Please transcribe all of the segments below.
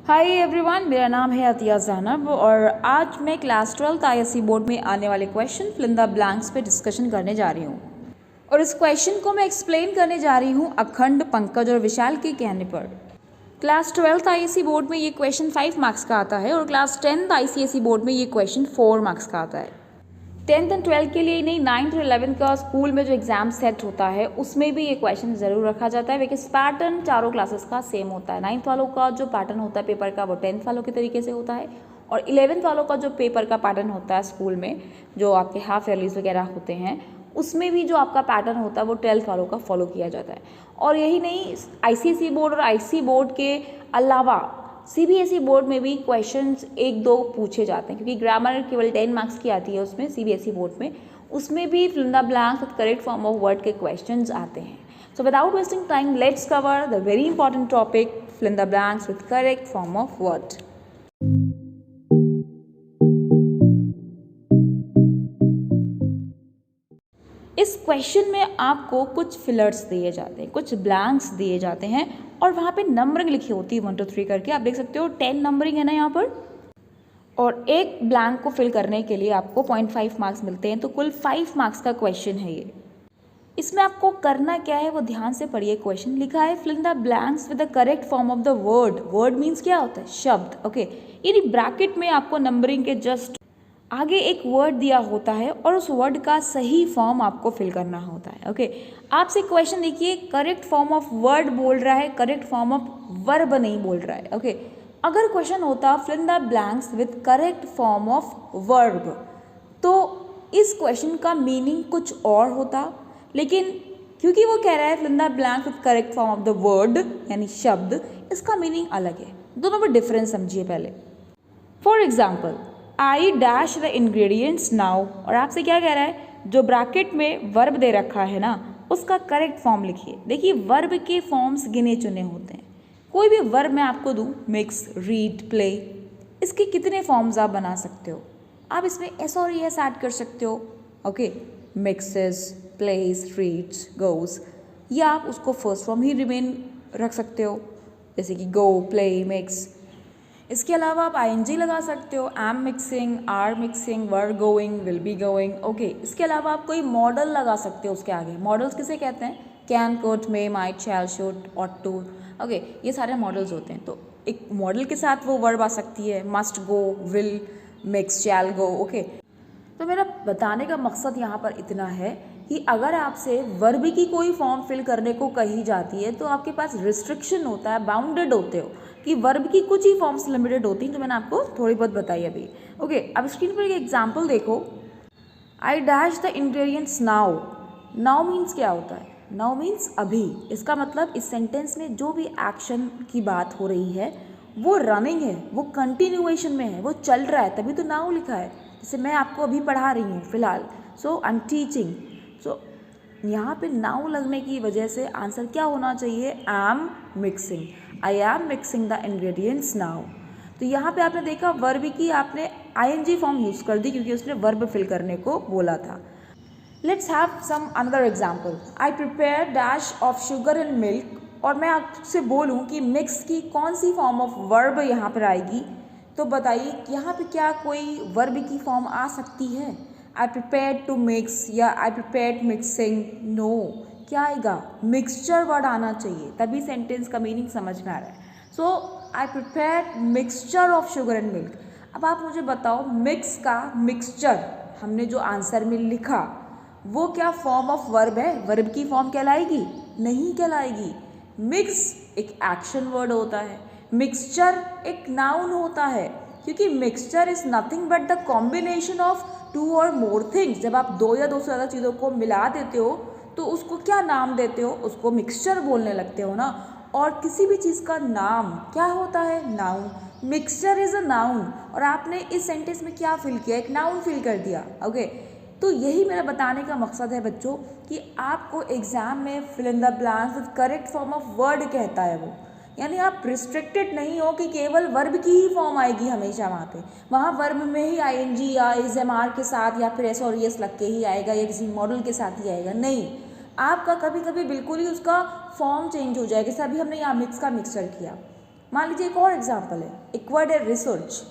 Hi everyone, मेरा नाम है अतिया ज़ैनब और आज मैं क्लास 12th आईएससी बोर्ड में आने वाले question fill in the blanks पे डिस्कशन करने जा रही हूँ। और इस क्वेश्चन को मैं एक्सप्लेन करने जा रही हूँ अखंड, पंकज और विशाल के कहने पर। क्लास 12th आईएससी बोर्ड में ये क्वेश्चन 5 मार्क्स का आता है और क्लास 10th आईसीएसई बोर्ड में ये क्वेश्चन 4 मार्क्स का आता है। 10th एंड 12th के लिए ही नहीं, 9th और 11th का स्कूल में जो एग्जाम सेट होता है उसमें भी ये क्वेश्चन ज़रूर रखा जाता है, बिकॉज पैटर्न चारों क्लासेस का सेम होता है। 9th वालों का जो पैटर्न होता है पेपर का वो 10th वालों के तरीके से होता है और 11th वालों का जो पेपर का पैटर्न होता है स्कूल में, जो आपके हाफ ईयरलीज वगैरह होते हैं, उसमें भी जो आपका पैटर्न होता है वो 12th वालों का फॉलो किया जाता है। और यही नहीं, आईसीएसई बोर्ड और आईसी बोर्ड के अलावा सीबीएसई बोर्ड में भी क्वेश्चंस 1-2 पूछे जाते हैं, क्योंकि ग्रामर केवल 10 मार्क्स की आती है उसमें सीबीएसई बोर्ड में, उसमें भी fill in the blanks with correct form of word के क्वेश्चंस आते हैं। So without wasting time let's cover the very important topic fill in the blanks with correct form of word. इस question में आपको कुछ फिलर्स दिए जाते हैं, कुछ ब्लैंक्स दिए जाते हैं और वहाँ पे नंबरिंग लिखी होती है 1 2 3 करके। आप देख सकते हो 10 नंबरिंग है ना यहाँ पर, और एक ब्लैंक को फिल करने के लिए आपको 0.5 मार्क्स मिलते हैं, तो कुल 5 मार्क्स का क्वेश्चन है ये। इसमें आपको करना क्या है वो ध्यान से पढ़िए। क्वेश्चन लिखा है fill in the blanks with the correct form of the word. Word means क्या होता है? शब्द। ओके, यानी ब्रैकेट में आपको नंबरिंग के जस्ट आगे एक वर्ड दिया होता है और उस वर्ड का सही फॉर्म आपको फिल करना होता है। ओके, आपसे क्वेश्चन देखिए, करेक्ट फॉर्म ऑफ वर्ड बोल रहा है, करेक्ट फॉर्म ऑफ वर्ब नहीं बोल रहा है। ओके, अगर क्वेश्चन होता fill in the blanks with correct form of verb, तो इस क्वेश्चन का मीनिंग कुछ और होता, लेकिन क्योंकि वो कह रहा है fill in the blanks with correct form of the word यानी शब्द, इसका मीनिंग अलग है। दोनों में डिफरेंस समझिए पहले। For example, I dash the ingredients now, और आपसे क्या कह रहा है, जो ब्रैकेट में वर्ब दे रखा है ना उसका करेक्ट फॉर्म लिखिए। देखिए, वर्ब के फॉर्म्स गिने चुने होते हैं। कोई भी वर्ब मैं आपको दूँ, मिक्स, रीड, प्ले, इसके कितने फॉर्म्स आप बना सकते हो? आप इसमें एस और एस ऐड कर सकते हो। Okay, mixes, place, reads, goes, या आप उसको फर्स्ट फॉर्म ही रिमेन रख सकते हो, जैसे कि गो, प्ले, मिक्स। इसके अलावा आप आईएनजी लगा सकते हो, am mixing, are mixing, were going, will be going. Okay, इसके अलावा आप कोई मॉडल लगा सकते हो उसके आगे। मॉडल्स किसे कहते हैं? Can, could, may, might, shall, should, ought to. Okay, ये सारे मॉडल्स होते हैं। तो एक मॉडल के साथ वो वर्ब आ सकती है, must go, will, mix, shall go. Okay, तो मेरा बताने का मकसद यहाँ पर इतना है कि अगर आपसे वर्ब की कोई फॉर्म फिल करने को कही जाती है तो आपके पास रिस्ट्रिक्शन होता है, बाउंडेड होते हो कि वर्ब की कुछ ही फॉर्म्स लिमिटेड होती हैं, जो मैंने आपको थोड़ी बहुत बताई अभी। ओके, अब स्क्रीन पर एक एग्जांपल देखो, I dash the ingredients now. Now means क्या होता है? नाउ मीन्स अभी। इसका मतलब इस सेंटेंस में जो भी एक्शन की बात हो रही है वो रनिंग है, वो कंटिन्यूएशन में है, वो चल रहा है, तभी तो नाउ लिखा है। जैसे मैं आपको अभी पढ़ा रही हूँ फिलहाल, सो आई एम टीचिंग, सो यहाँ पे नाउ लगने की वजह से आंसर क्या होना चाहिए? M mixing, I am mixing the ingredients now. तो यहाँ पे आपने देखा वर्ब की आपने आईएनजी फॉर्म यूज़ कर दी क्योंकि उसने वर्ब फिल करने को बोला था। Let's have some another example, I prepare dash of sugar and milk, और मैं आपसे बोलूँ कि मिक्स की कौन सी फॉर्म ऑफ वर्ब यहाँ पर आएगी, तो बताइए यहाँ पे क्या कोई वर्ब की फॉर्म आ सकती है? आई प्रिपेयर टू मिक्स या आई प्रिपेयर मिक्सिंग, नो। क्या आएगा? मिक्सचर वर्ड आना चाहिए, तभी सेंटेंस का मीनिंग समझ में आ रहा है। So I prepare mixture of sugar and milk. अब आप मुझे बताओ, मिक्स का मिक्सचर हमने जो आंसर में लिखा वो क्या फॉर्म ऑफ वर्ब है? वर्ब की फॉर्म कहलाएगी? नहीं कहलाएगी। मिक्स एक एक्शन वर्ड होता है, मिक्सचर एक नाउन होता है, क्योंकि mixture is nothing but the combination of 2 और मोर थिंग्स। जब आप 2 या 2 से ज़्यादा चीज़ों को मिला देते हो तो उसको क्या नाम देते हो? उसको मिक्सचर बोलने लगते हो ना। और किसी भी चीज़ का नाम क्या होता है? Noun. Mixture is a noun, और आपने इस सेंटेंस में क्या फिल किया? एक नाउन फिल कर दिया। ओके, तो यही मेरा बताने का मकसद है बच्चों कि आपको एग्जाम में fill in the blanks with correct form of word कहता है वो, यानी आप रिस्ट्रिक्टेड नहीं हो कि केवल वर्ब की ही फॉर्म आएगी हमेशा वहाँ पे। वहाँ वर्ब में ही आईएनजी या इज एम आर के साथ या फिर एस और एस लग के ही आएगा या किसी मॉडल के साथ ही आएगा, नहीं। आपका कभी कभी बिल्कुल ही उसका फॉर्म चेंज हो जाएगा, जैसे अभी हमने यहाँ मिक्स का मिक्सचर किया, मान लीजिए एक और एग्जाम्पल है, एक्वायर्ड है रिसर्च।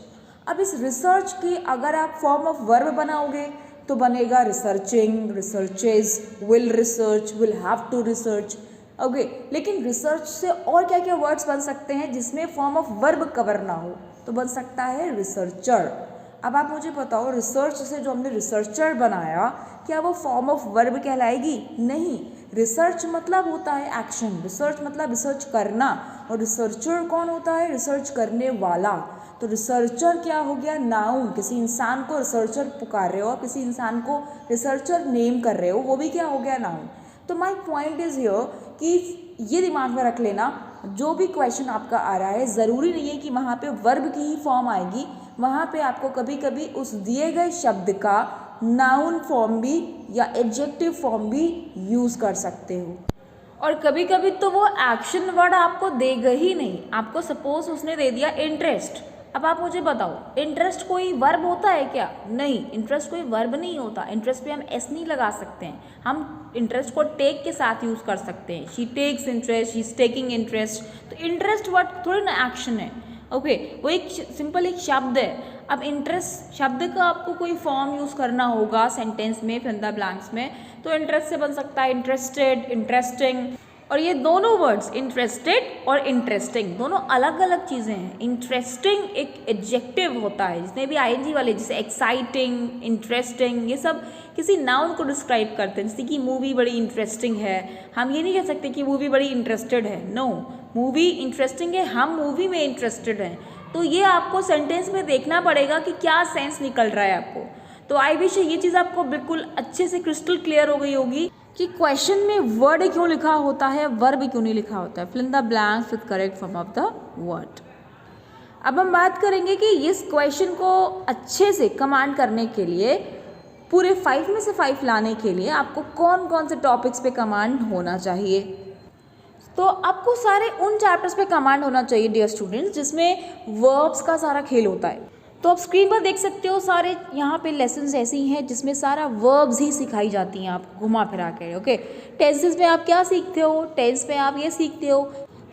अब इस रिसर्च की अगर आप फॉर्म ऑफ वर्ब बनाओगे तो बनेगा researching, researches, will research, will have to research. Okay, लेकिन रिसर्च से और क्या क्या वर्ड्स बन सकते हैं जिसमें फॉर्म ऑफ वर्ब कवर ना हो, तो बन सकता है रिसर्चर। अब आप मुझे बताओ, रिसर्च से जो हमने रिसर्चर बनाया, क्या वो फॉर्म ऑफ वर्ब कहलाएगी? नहीं। रिसर्च मतलब होता है एक्शन, रिसर्च मतलब रिसर्च करना, और रिसर्चर कौन होता है? रिसर्च करने वाला। तो रिसर्चर क्या हो गया? नाउन। किसी इंसान को रिसर्चर पुकार रहे हो, किसी इंसान को रिसर्चर नेम कर रहे हो, वो भी क्या हो गया? नाउन। तो माय पॉइंट इज हियर कि ये दिमाग में रख लेना, जो भी क्वेश्चन आपका आ रहा है ज़रूरी नहीं है कि वहाँ पे वर्ब की ही फॉर्म आएगी, वहाँ पे आपको कभी कभी उस दिए गए शब्द का नाउन फॉर्म भी या एडजेक्टिव फॉर्म भी यूज़ कर सकते हो। और कभी कभी तो वो एक्शन वर्ड आपको देगा ही नहीं, आपको सपोज उसने दे दिया इंटरेस्ट। अब आप मुझे बताओ, इंटरेस्ट कोई वर्ब होता है क्या? नहीं, इंटरेस्ट कोई वर्ब नहीं होता। इंटरेस्ट पे हम एस नहीं लगा सकते हैं, हम इंटरेस्ट को टेक के साथ यूज़ कर सकते हैं। She takes interest, she is taking interest. तो इंटरेस्ट वर्ड थोड़ी ना एक्शन है, ओके, वो एक सिंपल एक शब्द है। अब इंटरेस्ट शब्द का आपको कोई फॉर्म यूज़ करना होगा सेंटेंस में, फिल इन द ब्लैंक्स में, तो इंटरेस्ट से बन सकता है इंटरेस्टेड, इंटरेस्टिंग। और ये दोनों वर्ड्स इंटरेस्टेड और इंटरेस्टिंग दोनों अलग अलग चीज़ें हैं। इंटरेस्टिंग एक एडजेक्टिव होता है जिसमें भी आईएनजी वाले, जैसे एक्साइटिंग, इंटरेस्टिंग, ये सब किसी नाउन को डिस्क्राइब करते हैं। जैसे कि मूवी बड़ी इंटरेस्टिंग है, हम ये नहीं कह सकते कि मूवी बड़ी इंटरेस्टेड है। नो, मूवी इंटरेस्टिंग है, हम मूवी में इंटरेस्टेड हैं। तो ये आपको सेंटेंस में देखना पड़ेगा कि क्या सेंस निकल रहा है आपको। तो आई विश ये चीज़ आपको बिल्कुल अच्छे से क्रिस्टल क्लियर हो गई होगी कि क्वेश्चन में वर्ड क्यों लिखा होता है, वर्ब क्यों नहीं लिखा होता है। Fill in the blanks with correct form of the word. अब हम बात करेंगे कि इस क्वेश्चन को अच्छे से कमांड करने के लिए, पूरे 5 में से 5 लाने के लिए आपको कौन कौन से टॉपिक्स पे कमांड होना चाहिए। तो आपको सारे उन चैप्टर्स पे कमांड होना चाहिए डियर स्टूडेंट्स जिसमें वर्ब्स का सारा खेल होता है। तो आप स्क्रीन पर देख सकते हो सारे यहाँ पे लेसन्स ऐसे ही हैं जिसमें सारा वर्ब्स ही सिखाई जाती हैं आपको घुमा फिरा के। ओके, टेंसेस में आप क्या सीखते हो? टेंस में आप ये सीखते हो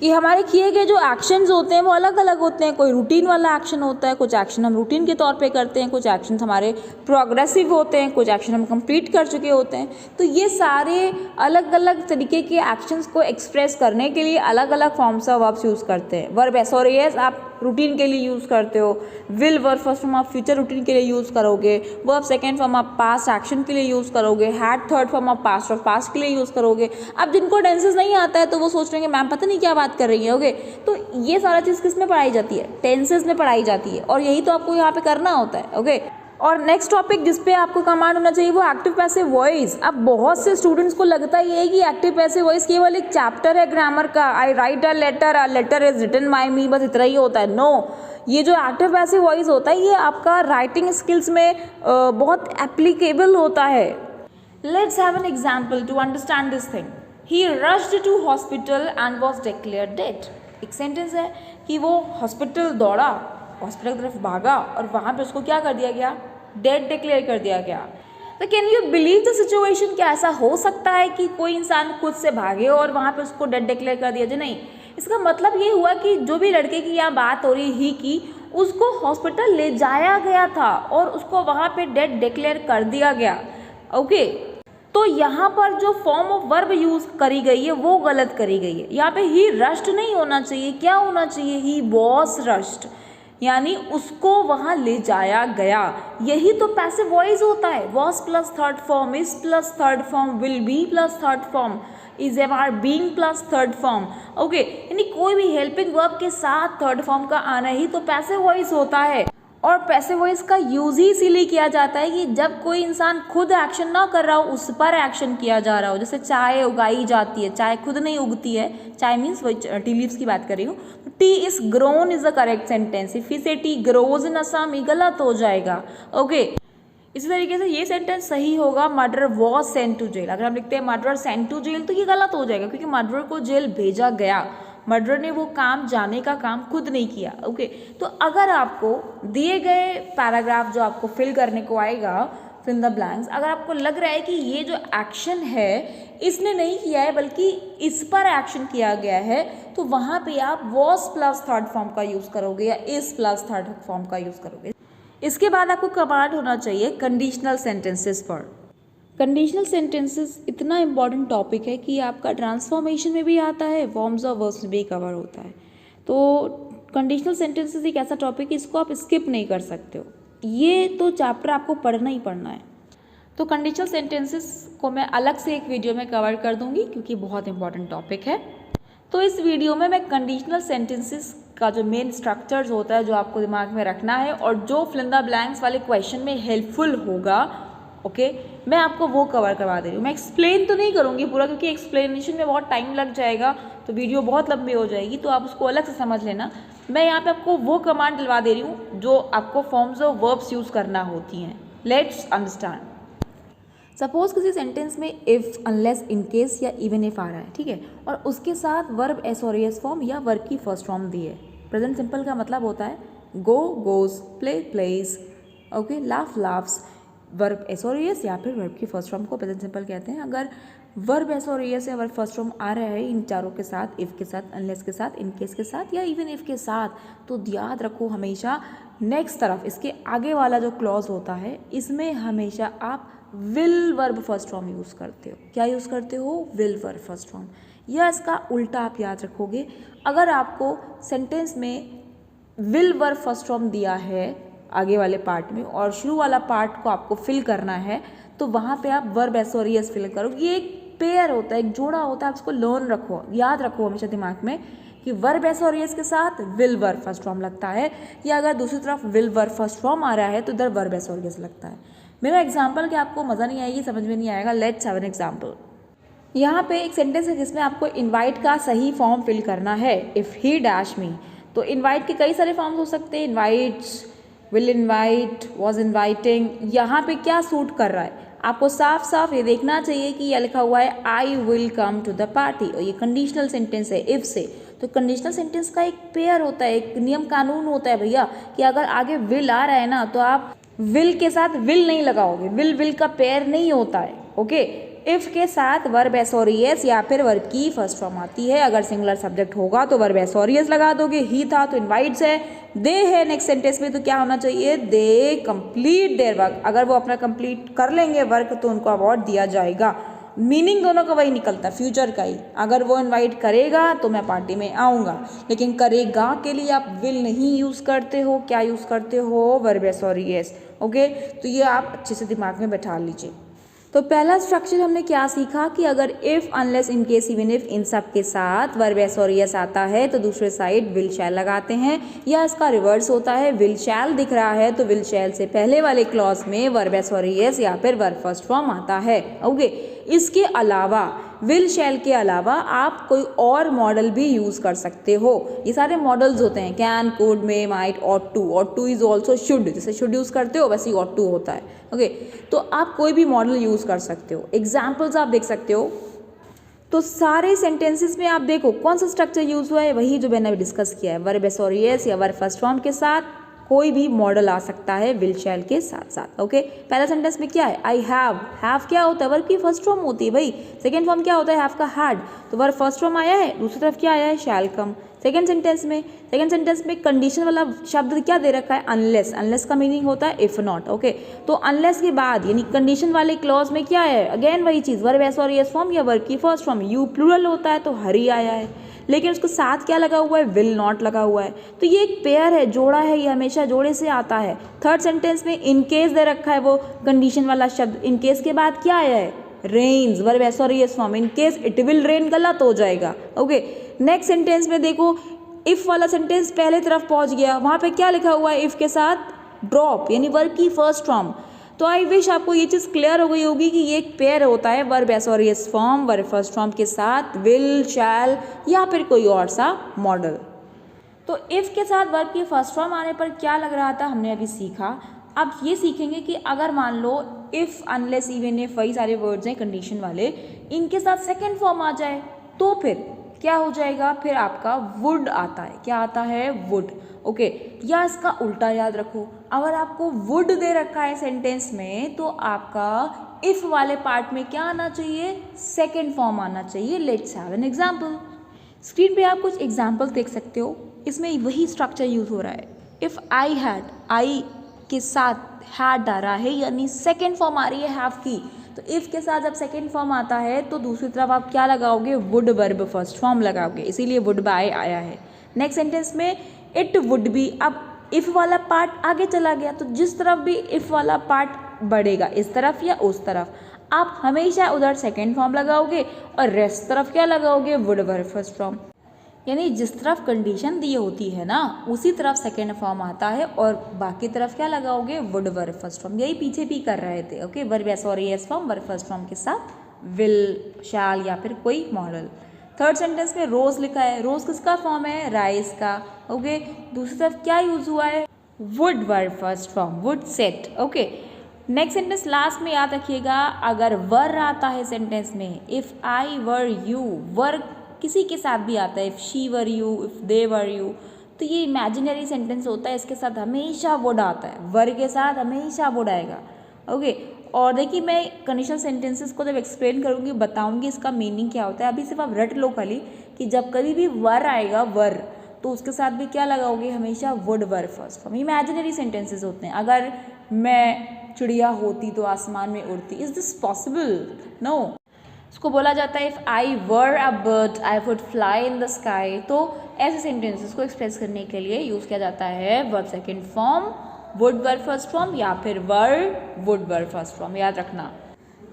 कि हमारे किए गए जो एक्शंस होते हैं वो अलग अलग होते हैं। कोई रूटीन वाला एक्शन होता है, कुछ एक्शन हम रूटीन के तौर पे करते हैं, कुछ एक्शन हमारे प्रोग्रेसिव होते हैं, कुछ एक्शन हम कंप्लीट कर चुके होते हैं। तो ये सारे अलग अलग तरीके के एक्शंस को एक्सप्रेस करने के लिए अलग अलग फॉर्म्स ऑफ वर्ब्स यूज़ करते हैं। वर्ब एस और एस आप रूटीन के लिए यूज़ करते हो, विल वर्ब फर्स्ट फॉर्म आप फ्यूचर रूटीन के लिए यूज़ करोगे, वर्ब सेकंड फॉर्म आप पास्ट एक्शन के लिए यूज़ करोगे, हैड थर्ड फॉर्म आप पास्ट ऑफ पास्ट के लिए यूज़ करोगे। अब जिनको टेंसेस नहीं आता है तो वो सोच रहे हैं मैम पता नहीं क्या बात कर रही है। ओके, तो ये सारा चीज़ किस में पढ़ाई जाती है? टेंसेस में पढ़ाई जाती है, और यही तो आपको यहाँ पे करना होता है। ओके, और नेक्स्ट टॉपिक जिस पे आपको कमांड होना चाहिए वो एक्टिव पैसिव वॉइस। अब बहुत से स्टूडेंट्स को लगता ही है कि एक्टिव पैसिव वॉइस केवल एक चैप्टर है ग्रामर का, I write a letter is written by me, बस इतना ही होता है। नो, ये जो एक्टिव पैसिव वॉइस होता है ये आपका राइटिंग स्किल्स में बहुत एप्लीकेबल होता है। Let's have an example to understand this thing. He rushed to hospital and was declared dead. एक सेंटेंस है कि वो हॉस्पिटल दौड़ा, हॉस्पिटल की तरफ भागा और वहाँ पे उसको क्या कर दिया गया? डेड डिक्लेयर कर दिया गया। तो can you believe the situation? क्या ऐसा हो सकता है कि कोई इंसान खुद से भागे और वहाँ पे उसको डेड डिक्लेयर कर दिया जाए? नहीं, इसका मतलब ये हुआ कि जो भी लड़के की यहाँ बात हो रही ही की, उसको हॉस्पिटल ले जाया गया था और उसको वहाँ पे डेड डिक्लेयर कर दिया गया। ओके, तो यहाँ पर जो फॉर्म ऑफ वर्ब यूज करी गई है वो गलत करी गई है। यहाँ पे ही रश्ड नहीं होना चाहिए, क्या होना चाहिए? ही वॉज रश्ड, यानी उसको वहाँ ले जाया गया। यही तो पैसिव वॉइस होता है। Was plus third form, is plus third form, will be plus third form, is am are being plus third form. Okay, यानी कोई भी हेल्पिंग वर्ब के साथ थर्ड फॉर्म का आना ही तो पैसिव वॉइस होता है। और पैसिव वॉइस का यूज ही इसीलिए किया जाता है कि जब कोई इंसान खुद एक्शन ना कर रहा हो, उस पर एक्शन किया जा रहा हो। जैसे चाय उगाई जाती है, चाय खुद नहीं उगती है, चाय मीन्स वही टी लीव्स की बात कर रही हूँ। T is grown is the correct sentence. If you से टी ग्रोज इन असम, ये गलत हो जाएगा। ओके, इसी तरीके से ये सेंटेंस सही होगा, murder was sent to jail. अगर हम लिखते हैं मर्डर सेंट टू जेल तो ये गलत हो जाएगा, क्योंकि मर्डर को जेल भेजा गया, मर्डर ने वो काम जाने का काम खुद नहीं किया। ओके, तो अगर आपको दिए गए पैराग्राफ जो आपको फिल करने को आएगा फिल इन द ब्लैंक्स। अगर आपको लग रहा है कि ये जो एक्शन है इसने नहीं किया है बल्कि इस पर एक्शन किया गया है, तो वहाँ पे आप वॉज प्लस थर्ड फॉर्म का यूज़ करोगे या इज प्लस थर्ड फॉर्म का यूज़ करोगे। इसके बाद आपको कमांड होना चाहिए कंडीशनल सेंटेंसेस पर। कंडीशनल सेंटेंसेस इतना इंपॉर्टेंट टॉपिक है कि आपका ट्रांसफॉर्मेशन में भी आता है, फॉर्म्स ऑफ वर्ब्स में भी कवर होता है। तो कंडीशनल सेंटेंसेस एक ऐसा टॉपिक है इसको आप स्किप नहीं कर सकते हो, ये तो चैप्टर आपको पढ़ना ही पढ़ना है। तो कंडीशनल सेंटेंसेस को मैं अलग से एक वीडियो में कवर कर दूंगी क्योंकि बहुत इंपॉर्टेंट टॉपिक है। तो इस वीडियो में मैं कंडीशनल सेंटेंसेस का जो मेन स्ट्रक्चर्स होता है जो आपको दिमाग में रखना है और जो फिल इन द ब्लैंक्स वाले क्वेश्चन में हेल्पफुल होगा, ओके, मैं आपको वो कवर करवा दे रही हूँ। मैं एक्सप्लेन तो नहीं करूँगी पूरा क्योंकि एक्सप्लेनेशन में बहुत टाइम लग जाएगा, तो वीडियो बहुत लंबी हो जाएगी, तो आप उसको अलग से समझ लेना। मैं यहाँ पे आपको वो कमांड दिलवा दे रही हूँ जो आपको फॉर्म्स ऑफ वर्ब्स यूज़ करना होती हैं। Let's understand. सपोज किसी सेंटेंस में इफ़, अनलेस, इन केस या इवन इफ आ रहा है, ठीक है, और उसके साथ वर्ब एस और एस फॉर्म या वर्ब की फर्स्ट फॉर्म दी है। प्रेजेंट सिंपल का मतलब होता है go, goes, play, plays, okay, laugh, laughs. Verb s और एस या फिर वर्ब की फर्स्ट फॉर्म को प्रेजेंट सिंपल कहते हैं। अगर वर्ब एस और एस या वर्ब फर्स्ट फॉर्म आ रहा है इन चारों के साथ, इफ़ के साथ, अनलेस के साथ, इन केस के साथ या इवन इफ के साथ, तो याद रखो हमेशा नेक्स्ट तरफ इसके आगे वाला जो क्लॉज होता है इसमें हमेशा आप will verb first form use करते हो। क्या यूज़ करते हो? Will verb first form. या इसका उल्टा आप याद रखोगे, अगर आपको सेंटेंस में विल वर्ब फर्स्ट फॉर्म दिया है आगे वाले पार्ट में और शुरू वाला पार्ट को आपको फिल करना है, तो वहाँ पे आप वर्ब एस और एस फिल करो। ये एक पेयर होता है, एक जोड़ा होता है, आप इसको लर्न रखो, याद रखो हमेशा दिमाग में कि वर्ब एस और एस के साथ विल वर्ब फर्स्ट फॉर्म लगता है, या अगर दूसरी तरफ विल वर्ब फर्स्ट फॉर्म आ रहा है तो इधर वर्ब एस और एस लगता है। मेरा एग्जाम्पल कि आपको मज़ा नहीं आएगी, समझ में नहीं आएगा। Let's have an example. यहाँ पे एक सेंटेंस है जिसमें आपको इनवाइट का सही फॉर्म फिल करना है। इफ़ ही डैश मी, तो इनवाइट के कई सारे फॉर्म्स हो सकते हैं, invites, will invite, was inviting. यहाँ पे क्या सूट कर रहा है आपको साफ साफ ये देखना चाहिए कि यह लिखा हुआ है I will come to the party, और ये कंडीशनल सेंटेंस है इफ से। तो कंडीशनल सेंटेंस का एक पेयर होता है, एक नियम कानून होता है भैया कि अगर आगे विल आ रहा है ना तो आप विल के साथ विल नहीं लगाओगे, विल का पेयर नहीं होता है, ओके। इफ के साथ वर्ब एस और एस या फिर वर्ब की फर्स्ट फॉर्म आती है। अगर सिंगुलर सब्जेक्ट होगा तो वर्ब एस और एस लगा दोगे। ही था तो इनवाइट्स है, दे है नेक्स्ट सेंटेंस में तो क्या होना चाहिए? They complete their work. अगर वो अपना कंप्लीट कर लेंगे वर्क तो उनको अवार्ड दिया जाएगा। मीनिंग दोनों का वही निकलता, फ्यूचर का ही। अगर वो इनवाइट करेगा तो मैं पार्टी में आऊँगा, लेकिन करेगा के लिए आप विल नहीं यूज़ करते हो, क्या यूज़ करते हो? वर्ब एस और एस, ओके। तो ये आप अच्छे से दिमाग में बैठा लीजिए। तो पहला स्ट्रक्चर हमने क्या सीखा कि अगर if, unless, in case, even if, इन सब के साथ वर्ब एस और एस आता है तो दूसरे साइड विल शैल लगाते हैं, या इसका रिवर्स होता है, विल शैल दिख रहा है तो विल शैल से पहले वाले क्लॉज में वर्ब एस और एस या फिर वर्ब फर्स्ट फॉर्म आता है, ओके। इसके अलावा विल शैल के अलावा आप कोई और मॉडल भी यूज़ कर सकते हो। ये सारे मॉडल्स होते हैं, can, could, may, might, ought to is also should. जैसे शुड यूज़ करते हो वैसे ही ऑट टू होता है, ओके। तो आप कोई भी मॉडल यूज़ कर सकते हो। एग्जाम्पल्स आप देख सकते हो। तो सारे सेंटेंसेस में आप देखो कौन सा स्ट्रक्चर यूज़ हुआ है, वही जो मैंने डिस्कस किया है, वर्ब एस और एस या वर्ब फर्स्ट फॉर्म के साथ कोई भी मॉडल आ सकता है विल शैल के साथ साथ, ओके। पहला सेंटेंस में क्या है? आई हैव क्या होता है? वर्ब की फर्स्ट फॉर्म होती है भाई। सेकंड फॉर्म क्या होता है? हैव का हैड, तो वर्ब फर्स्ट फॉर्म आया है, दूसरी तरफ क्या आया है? शैल कम। सेकंड सेंटेंस में कंडीशन वाला शब्द क्या दे रखा है? अनलेस का मीनिंग होता है इफ नॉट, ओके। तो अनलेस के बाद यानी कंडीशन वाले क्लॉज में क्या है? अगेन वही चीज़, वर्ब एस और एस फॉर्म या वर्ब की फर्स्ट फॉर्म। यू प्लूरल होता है तो हरी आया है, लेकिन उसके साथ क्या लगा हुआ है? विल नॉट लगा हुआ है। तो ये एक पेयर है, जोड़ा है, ये हमेशा जोड़े से आता है। थर्ड सेंटेंस में इन केस दे रखा है, वो कंडीशन वाला शब्द। इन केस के बाद क्या आया है? रेन्स, वर्ब एस और s form. In case it will rain गलत हो जाएगा, ओके। नेक्स्ट सेंटेंस में देखो, इफ वाला सेंटेंस पहले तरफ पहुंच गया, वहां पे क्या लिखा हुआ है? इफ के साथ ड्रॉप यानी वर्ब की फर्स्ट फॉर्म। तो आई विश आपको ये चीज़ क्लियर हो गई होगी कि ये एक पेयर होता है वर्ब एस और s form, verb first form के साथ विल, शैल या फिर कोई और सा मॉडल। तो इफ़ के साथ वर्ब की फर्स्ट फॉर्म आने पर क्या लग रहा था, हमने अभी सीखा। अब ये सीखेंगे कि अगर मान लो इफ़, अनलेस, इवन इफ, वही सारे वर्ड्स हैं कंडीशन वाले, इनके साथ सेकेंड फॉर्म आ जाए तो फिर क्या हो जाएगा? फिर आपका वुड आता है। क्या आता है? Would, okay. या इसका उल्टा याद रखो, अगर आपको वुड दे रखा है सेंटेंस में तो आपका इफ वाले पार्ट में क्या आना चाहिए, सेकेंड फॉर्म आना चाहिए। Let's have an example. Screen पे आप कुछ एग्जाम्पल देख सकते हो, इसमें वही स्ट्रक्चर यूज हो रहा है। इफ आई हैड, आई के साथ हैड आ रहा है यानी सेकेंड फॉर्म आ रही है हैव की, तो इफ के साथ जब सेकेंड फॉर्म आता है तो दूसरी तरफ आप क्या लगाओगे, वुड वर्ब फर्स्ट फॉर्म लगाओगे, इसीलिए वुड बाय आया है। नेक्स्ट सेंटेंस में इट वुड बी, अब इफ वाला पार्ट आगे चला गया तो जिस तरफ भी इफ वाला पार्ट बढ़ेगा, इस तरफ या उस तरफ, आप हमेशा उधर सेकेंड फॉर्म लगाओगे और रेस्ट तरफ क्या लगाओगे, वुड वर्ब फर्स्ट फॉर्म। यानी जिस तरफ कंडीशन दी होती है ना उसी तरफ सेकेंड फॉर्म आता है और बाकी तरफ क्या लगाओगे, वुड वर्ब फर्स्ट फॉर्म। यही पीछे भी कर रहे थे। ओके, वर्ब एस और s form verb first form के साथ विल, शैल या फिर कोई मॉडल। थर्ड सेंटेंस में रोज लिखा है, रोज किसका फॉर्म है, राइस का। ओके, दूसरी तरफ क्या यूज हुआ है, would verb first form, would set. Okay, next sentence last में याद रखिएगा, अगर वर आता है सेंटेंस में, इफ आई वर यू, वर किसी के साथ भी आता है, if she were you, if they were you, तो ये इमेजिनरी सेंटेंस होता है, इसके साथ हमेशा वुड आता है, वर के साथ हमेशा वुड आएगा। ओके, और देखिए मैं कंडीशनल सेंटेंसेस को जब एक्सप्लेन करूँगी बताऊँगी इसका मीनिंग क्या होता है। अभी सिर्फ आप रट लो खाली कि जब कभी भी वर आएगा, वर, तो उसके साथ भी क्या लगाओगे, हमेशा would verb first form. Imaginary sentences होते हैं। अगर मैं चिड़िया होती तो आसमान में उड़ती, इज दिस पॉसिबल, नो। इसको बोला जाता है if I were a bird I would fly in the sky. तो ऐसे सेंटेंसेस को एक्सप्रेस करने के लिए यूज़ किया जाता है verb second form, would verb first form या फिर verb would verb first form. याद रखना।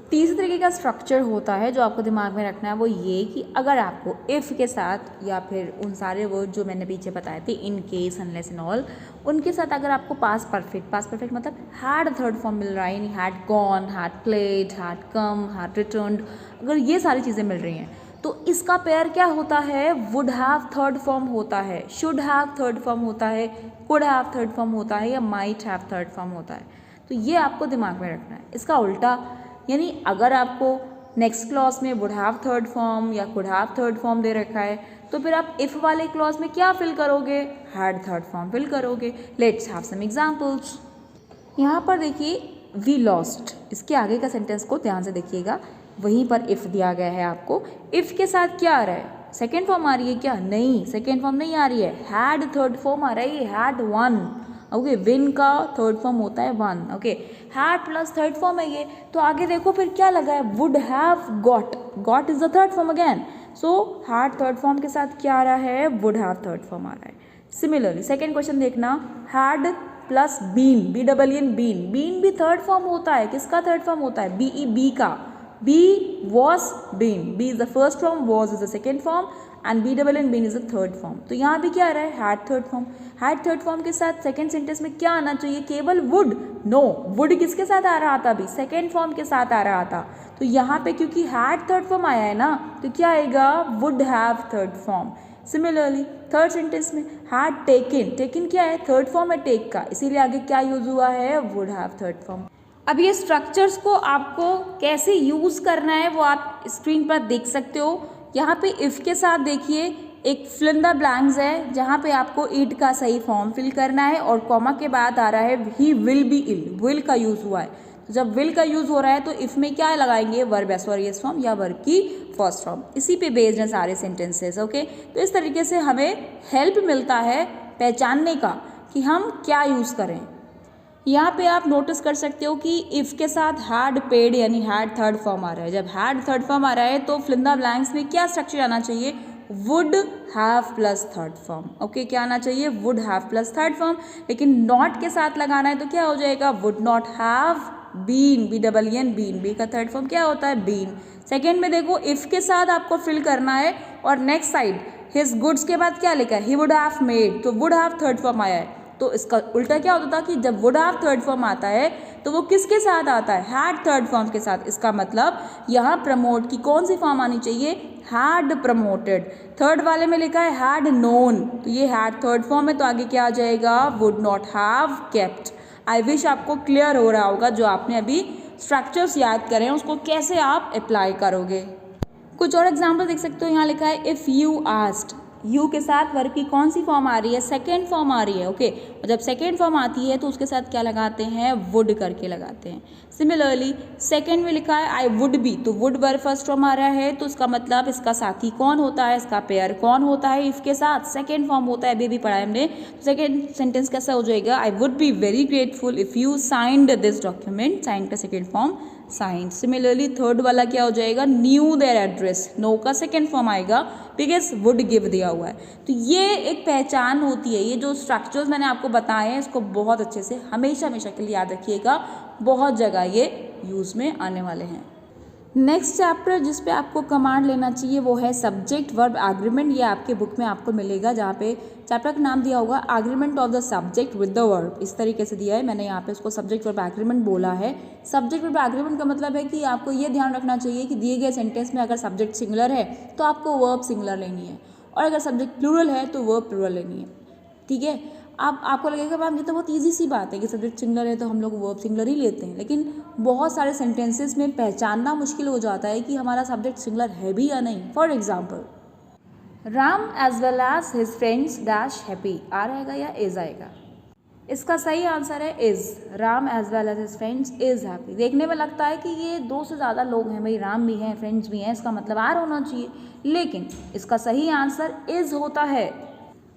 तीसरे तरीके का स्ट्रक्चर होता है जो आपको दिमाग में रखना है, वो ये कि अगर आपको इफ़ के साथ या फिर उन सारे वर्ड जो मैंने पीछे बताए थे, in case, unless and all, उनके साथ अगर आपको पास्ट परफेक्ट मतलब हैड थर्ड फॉर्म मिल रहा है, यानी had gone, had played, had come, had returned, अगर ये सारी चीज़ें मिल रही हैं तो इसका पेयर क्या होता है, वुड हैव थर्ड फॉर्म होता है, शुड हैव थर्ड फॉर्म होता है, कुड हैव थर्ड फॉर्म होता है या माइट हैव थर्ड फॉर्म होता है। तो ये आपको दिमाग में रखना है। इसका उल्टा, यानी अगर आपको नेक्स्ट क्लॉज में वुड हैव थर्ड फॉर्म या कुड हैव थर्ड फॉर्म दे रखा है तो फिर आप इफ़ वाले क्लॉज में क्या फिल करोगे, हैड थर्ड फॉर्म फिल करोगे। Let's have some examples. यहाँ पर देखिए वी लॉस्ट, इसके आगे का सेंटेंस को ध्यान से देखिएगा, वहीं पर इफ़ दिया गया है आपको। इफ़ के साथ क्या आ रहा है, सेकेंड फॉर्म आ रही है क्या, नहीं, सेकेंड फॉर्म नहीं आ रही है, हैड थर्ड फॉर्म आ रही है, हैड वन। ओके, विन का थर्ड फॉर्म होता है won. Okay, had plus third form है ये, तो आगे देखो फिर क्या लगा है, would have got, got is the third form again, so had third form के साथ क्या आ रहा है, वुड हैव थर्ड फॉर्म आ रहा है। सिमिलरली सेकेंड क्वेश्चन देखना, had plus been, B double N, been, been भी थर्ड फॉर्म होता है, किसका थर्ड फॉर्म होता है, बी ई, बी का, be was been, be is the first form, was is the second form and be double N been is the third form. तो यहाँ भी क्या आ रहा है, had third form. Had third form के साथ सेकेंड सेंटेंस में क्या आना चाहिए, केवल वुड, नो, वुड किसके साथ आ रहा था, अभी सेकेंड फॉर्म के साथ आ रहा था, तो यहाँ पे क्योंकि हैड थर्ड फॉर्म आया है ना तो क्या आएगा, would have third form. Similarly third sentence में हैड टेकन, टेकन क्या है, थर्ड फॉर्म है टेक का, इसीलिए आगे क्या यूज हुआ है, वुड हैव थर्ड फॉर्म। अब ये स्ट्रक्चर्स को आपको कैसे यूज करना है वो आप स्क्रीन पर देख सकते हो। यहाँ पे इफ़ के साथ देखिए एक फिल इन द ब्लैंक्स है जहाँ पे आपको इट का सही फॉर्म फिल करना है और कॉमा के बाद आ रहा है he will be ill, will का यूज़ हुआ है, तो जब विल का यूज़ हो रहा है तो इफ़ में क्या लगाएंगे, वर्ब एस और एस फॉर्म या वर्ब की फर्स्ट फॉर्म। इसी पे बेस्ड हैं सारे सेंटेंसेस। ओके, तो इस तरीके से हमें हेल्प मिलता है पहचानने का कि हम क्या यूज़ करें। यहाँ पे आप नोटिस कर सकते हो कि इफ़ के साथ हैड पेड यानी हैड थर्ड फॉर्म आ रहा है। जब हैड थर्ड फॉर्म आ रहा है तो फिल इन द ब्लैंक्स में क्या स्ट्रक्चर आना चाहिए, would have plus third form. Okay, क्या आना चाहिए, would have plus third form. लेकिन नॉट के साथ लगाना है तो क्या हो जाएगा, would not have been, B double N been, B का थर्ड फॉर्म क्या होता है, बीन। सेकेंड में देखो इफ़ के साथ आपको फिल करना है और नेक्स्ट साइड हिज गुड्स के बाद क्या लिखा है, ही वुड हैव मेड, तो वुड हैव थर्ड फॉर्म आया है। तो इसका उल्टा क्या होता था कि जब वुड हैव थर्ड फॉर्म आता है तो वो किसके साथ आता है, हैड थर्ड फॉर्म के साथ। इसका मतलब यहाँ प्रमोट की कौन सी फॉर्म आनी चाहिए, हैड प्रमोटेड। थर्ड वाले में लिखा है हैड नोन, तो ये हैड थर्ड फॉर्म है तो आगे क्या आ जाएगा, would not have kept. I wish आपको क्लियर हो रहा होगा जो आपने अभी स्ट्रक्चर्स याद करें उसको कैसे आप अप्लाई करोगे। कुछ और एग्जाम्पल देख सकते हो, यहाँ लिखा है इफ़ यू आस्क्ड, यू के साथ वर्ब की कौन सी फॉर्म आ रही है, सेकेंड फॉर्म आ रही है, ओके। और जब सेकेंड फॉर्म आती है तो उसके साथ क्या लगाते हैं, वुड करके लगाते हैं। सिमिलरली सेकेंड में लिखा है आई वुड बी, तो वुड वर्ब फर्स्ट फॉर्म आ रहा है, तो इसका मतलब इसका साथी कौन होता है, इसका पेयर कौन होता है, इफ के साथ सेकेंड फॉर्म होता है, अभी भी पढ़ा है हमने। सेकेंड सेंटेंस कैसा हो जाएगा, I would be very grateful if you signed this document, signed का second form signed. Similarly third वाला क्या हो जाएगा, न्यू देयर एड्रेस, नो का सेकेंड फॉर्म आएगा बिकॉज वुड गिव दिया हुआ है। तो ये एक पहचान होती है, ये जो स्ट्रक्चर्स मैंने आपको बताए हैं इसको बहुत अच्छे से हमेशा हमेशा के लिए याद रखिएगा, बहुत जगह ये यूज़ में आने वाले हैं। नेक्स्ट चैप्टर जिस पे आपको कमांड लेना चाहिए वो है सब्जेक्ट वर्ब एग्रीमेंट। ये आपके बुक में आपको मिलेगा, जहाँ पे चैप्टर का नाम दिया होगा agreement of the subject with the verb, इस तरीके से दिया है। मैंने यहाँ पे उसको सब्जेक्ट वर्ब एग्रीमेंट बोला है। सब्जेक्ट वर्ब एग्रीमेंट का मतलब है कि आपको ये ध्यान रखना चाहिए कि दिए गए सेंटेंस में अगर सब्जेक्ट सिंगुलर है तो आपको वर्ब सिंगुलर लेनी है, और अगर सब्जेक्ट प्लूरल है तो वर्ब प्लूरल लेनी है, ठीक है। आपको लगेगा मैम ये तो बहुत इजी सी बात है कि सब्जेक्ट सिंगुलर है तो हम लोग वर्ब सिंगुलर ही लेते हैं, लेकिन बहुत सारे सेंटेंसेस में पहचानना मुश्किल हो जाता है कि हमारा सब्जेक्ट सिंगुलर है भी या नहीं। For example, Ram as well as his friends dash happy, आ रहेगा या इज आएगा? इसका सही आंसर है is. Ram as well as his friends is happy. देखने में लगता है कि ये दो से ज़्यादा लोग हैं, भाई राम भी हैं फ्रेंड्स भी हैं, इसका मतलब आर होना चाहिए, लेकिन इसका सही आंसर इज होता है।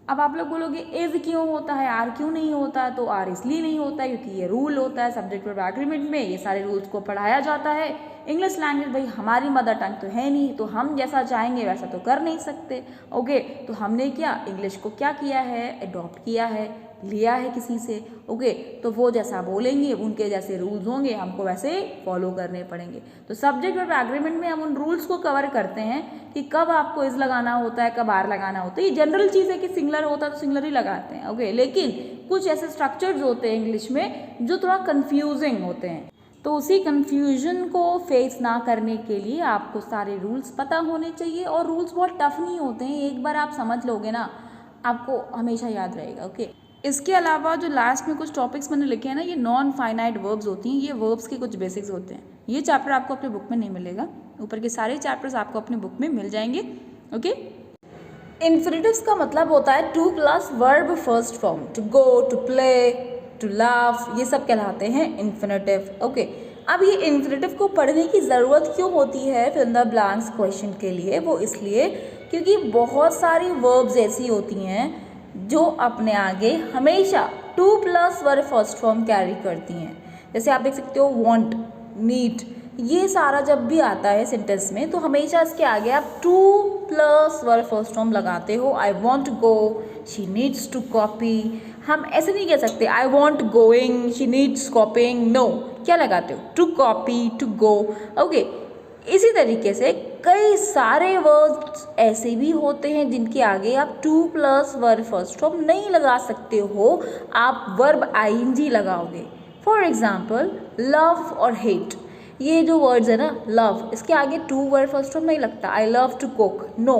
अब आप लोग बोलोगे इज क्यों होता है, आर क्यों नहीं होता है? तो आर इसलिए नहीं होता है क्योंकि ये रूल होता है सब्जेक्ट वर्ब एग्रीमेंट में, ये सारे रूल्स को पढ़ाया जाता है। इंग्लिश लैंग्वेज भाई हमारी मदर टंग तो है नहीं, तो हम जैसा चाहेंगे वैसा तो कर नहीं सकते, ओके। तो हमने क्या इंग्लिश को क्या किया है, अडॉप्ट किया है, लिया है किसी से, ओके। तो वो जैसा बोलेंगे उनके जैसे रूल्स होंगे, हमको वैसे फॉलो करने पड़ेंगे। तो सब्जेक्ट वर्ब एग्रीमेंट में हम उन रूल्स को कवर करते हैं कि कब आपको इज लगाना होता है, कब आर लगाना होता है। ये जनरल चीज़ है कि सिंगुलर होता है तो सिंगुलर ही लगाते हैं, ओके। लेकिन कुछ ऐसे स्ट्रक्चर्स होते हैं इंग्लिश में जो थोड़ा कन्फ्यूजिंग होते हैं, तो उसी कन्फ्यूजन को फेस ना करने के लिए आपको सारे रूल्स पता होने चाहिए। और रूल्स बहुत टफ नहीं होते हैं, एक बार आप समझ लोगे ना आपको हमेशा याद रहेगा, ओके। इसके अलावा जो लास्ट में कुछ टॉपिक्स मैंने लिखे हैं ना, ये नॉन फाइनाइट वर्ब्स होती हैं, ये वर्ब्स के कुछ बेसिक्स होते हैं। ये चैप्टर आपको अपने बुक में नहीं मिलेगा, ऊपर के सारे चैप्टर्स आपको अपने बुक में मिल जाएंगे, ओके। इन्फिनिटिव्स का मतलब होता है to plus verb first form, to go, to play, to laugh, ये सब कहलाते हैं इन्फिनिटिव, ओके। अब ये इन्फिनिटिव को पढ़ने की ज़रूरत क्यों होती है fill in the blanks question के लिए? वो इसलिए क्योंकि बहुत सारी वर्ब्स ऐसी होती हैं जो अपने आगे हमेशा to plus verb first form carry करती हैं। जैसे आप देख सकते हो वांट, नीड, ये सारा जब भी आता है सेंटेंस में तो हमेशा इसके आगे आप to plus verb first form लगाते हो। I want go, she needs to copy. हम ऐसे नहीं कह सकते I want going, she needs copying, no. क्या लगाते हो? To copy, to go, okay. इसी तरीके से कई सारे वर्ड्स ऐसे भी होते हैं जिनके आगे आप to plus verb first form नहीं लगा सकते हो, आप वर्ब आईएनजी लगाओगे। फॉर एग्जाम्पल लव और हेट, ये जो वर्ड्स है ना, लव, इसके आगे टू वर्ब फर्स्ट फॉर्म नहीं लगता। I love to cook, no.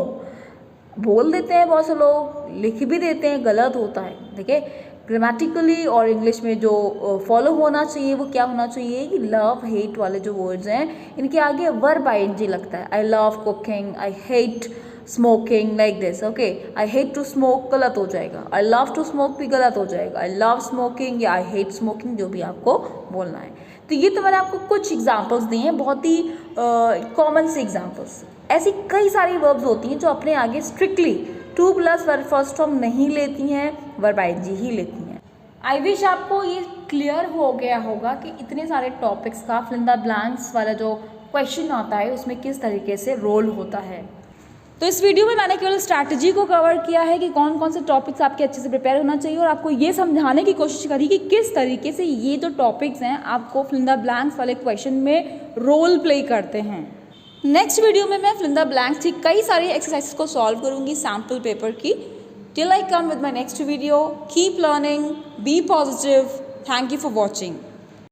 बोल देते हैं बहुत से लोग, लिख भी देते हैं, गलत होता है, ठीक है। ग्रामेटिकली और इंग्लिश में जो फॉलो होना चाहिए वो क्या होना चाहिए कि लव हेट वाले जो वर्ड्स हैं इनके आगे वर्ब आईएनजी लगता है। I love cooking, I hate smoking, like this, okay. I hate to smoke गलत हो जाएगा, आई लव टू स्मोक भी गलत हो जाएगा, आई लव स्मोकिंग या आई हेट स्मोकिंग, जो भी आपको बोलना है। तो ये तो मैंने आपको कुछ एग्जाम्पल्स दिए हैं, बहुत ही कॉमन से एग्जाम्पल्स। ऐसी कई सारी वर्ब्स होती हैं जो अपने आगे strictly to plus verb first form नहीं लेती हैं, वर्ब आईएनजी ही लेती हैं। आई विश आपको ये क्लियर हो गया होगा कि इतने सारे टॉपिक्स का फिल इन द ब्लैंक्स वाला जो क्वेश्चन आता है उसमें किस तरीके से रोल होता है। तो इस वीडियो में मैंने केवल स्ट्रैटेजी को कवर किया है कि कौन कौन से टॉपिक्स आपके अच्छे से प्रिपेयर होना चाहिए, और आपको ये समझाने की कोशिश करी कि किस तरीके से ये जो टॉपिक्स हैं आपको फिल इन द ब्लैंक्स वाले क्वेश्चन में रोल प्ले करते हैं। नेक्स्ट वीडियो में मैं फिल इन द ब्लैंक्स की कई सारी एक्सरसाइजेस को सॉल्व करूंगी सैम्पल पेपर की। Till I come with my next video, keep learning, be positive. Thank you for watching.